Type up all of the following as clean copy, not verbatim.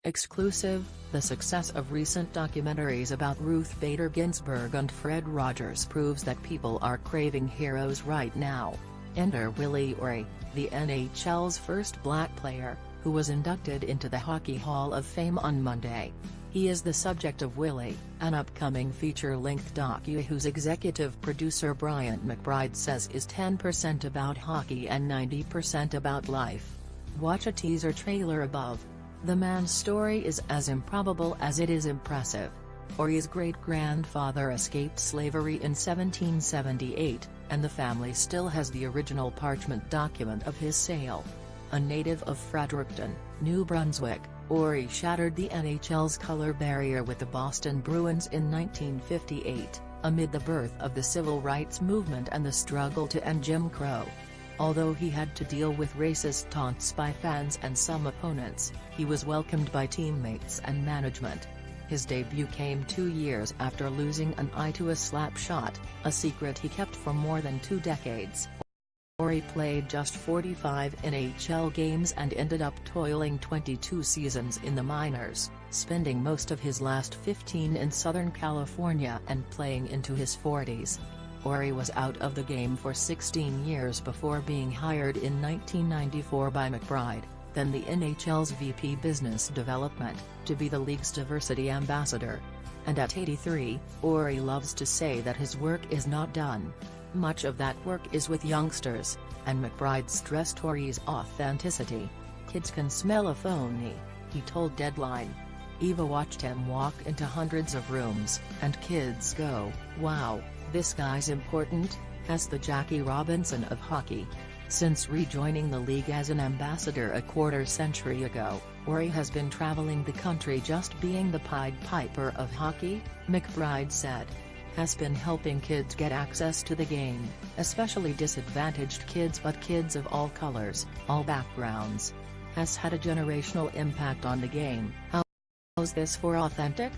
Exclusive, the success of recent documentaries about Ruth Bader Ginsburg and Fred Rogers proves that people are craving heroes right now. Enter Willie ORee, the NHL's first black player, who was inducted into the Hockey Hall of Fame on Monday. He is the subject of Willie, an upcoming feature-length docu whose executive producer Bryant McBride says is 10% about hockey and 90% about life. Watch a teaser trailer above. The man's story is as improbable as it is impressive. ORee's great-grandfather escaped slavery in 1778, and the family still has the original parchment document of his sale. A native of Fredericton, New Brunswick, ORee shattered the NHL's color barrier with the Boston Bruins in 1958, amid the birth of the civil rights movement and the struggle to end Jim Crow. Although he had to deal with racist taunts by fans and some opponents, he was welcomed by teammates and management. His debut came 2 years after losing an eye to a slap shot, a secret he kept for more than 2 decades. ORee played just 45 NHL games and ended up toiling 22 seasons in the minors, spending most of his last 15 in Southern California and playing into his 40s. ORee was out of the game for 16 years before being hired in 1994 by McBride, then the NHL's VP Business Development, to be the league's diversity ambassador. And at 83, ORee loves to say that his work is not done. Much of that work is with youngsters, and McBride stressed ORee's authenticity. "Kids can smell a phony," he told Deadline. Eva watched him walk into hundreds of rooms, and kids go, "Wow, this guy's important," as the Jackie Robinson of hockey. Since rejoining the league as an ambassador a quarter-century ago, ORee has been traveling the country just being the Pied Piper of hockey, McBride said. Has been helping kids get access to the game, especially disadvantaged kids but kids of all colors, all backgrounds. Has had a generational impact on the game. How's this for authentic?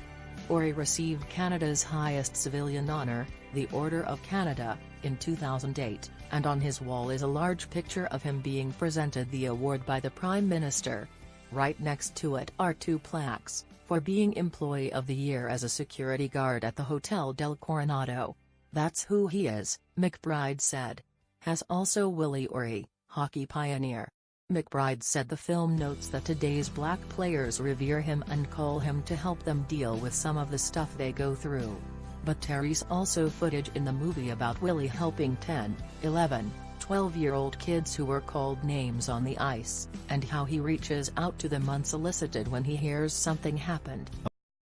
ORee received Canada's highest civilian honor, the Order of Canada, in 2008, and on his wall is a large picture of him being presented the award by the Prime Minister. Right next to it are 2 plaques, for being Employee of the Year as a security guard at the Hotel Del Coronado. That's who he is, McBride said. Has also Willie ORee, hockey pioneer. McBride said the film notes that today's black players revere him and call him to help them deal with some of the stuff they go through. But there's also footage in the movie about Willie helping 10, 11, 12-year-old kids who were called names on the ice, and how he reaches out to them unsolicited when he hears something happened.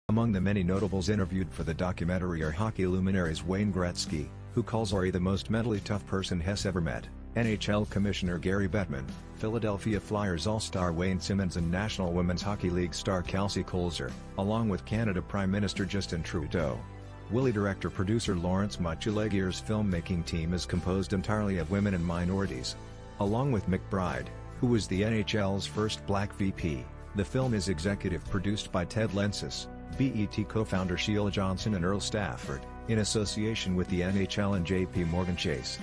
Among the many notables interviewed for the documentary are hockey luminaries Wayne Gretzky, who calls ORee the most mentally tough person he's ever met, NHL Commissioner Gary Bettman, Philadelphia Flyers All-Star Wayne Simmons and National Women's Hockey League star Kelsey Colzer, along with Canada Prime Minister Justin Trudeau. Willie director-producer Lawrence Mutcheleguier's filmmaking team is composed entirely of women and minorities. Along with McBride, who was the NHL's first black VP, the film is executive produced by Ted Lensis, BET co-founder Sheila Johnson and Earl Stafford, in association with the NHL and JP Morgan Chase.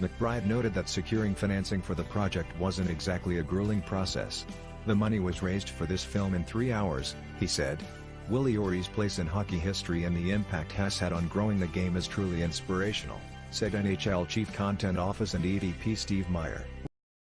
McBride noted that securing financing for the project wasn't exactly a grueling process. The money was raised for this film in 3 hours, he said. Willie ORee's place in hockey history and the impact has had on growing the game is truly inspirational, said NHL Chief Content Office and EVP Steve Meyer.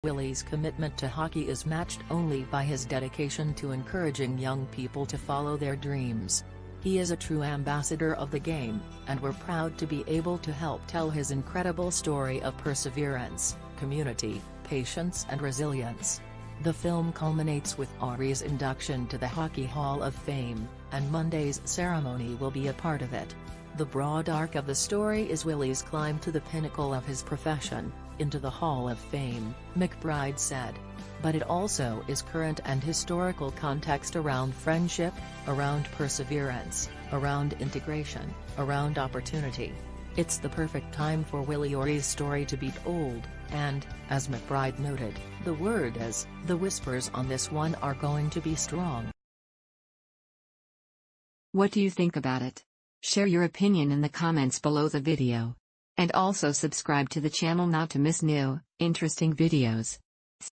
Willie's commitment to hockey is matched only by his dedication to encouraging young people to follow their dreams. He is a true ambassador of the game, and we're proud to be able to help tell his incredible story of perseverance, community, patience and resilience. The film culminates with ORee's induction to the Hockey Hall of Fame, and Monday's ceremony will be a part of it. The broad arc of the story is Willie's climb to the pinnacle of his profession, into the Hall of Fame, McBride said. But it also is current and historical context around friendship, around perseverance, around integration, around opportunity. It's the perfect time for Willie ORee's story to be told, and, as McBride noted, the word is, the whispers on this one are going to be strong. What do you think about it? Share your opinion in the comments below the video. And also subscribe to the channel not to miss new, interesting videos.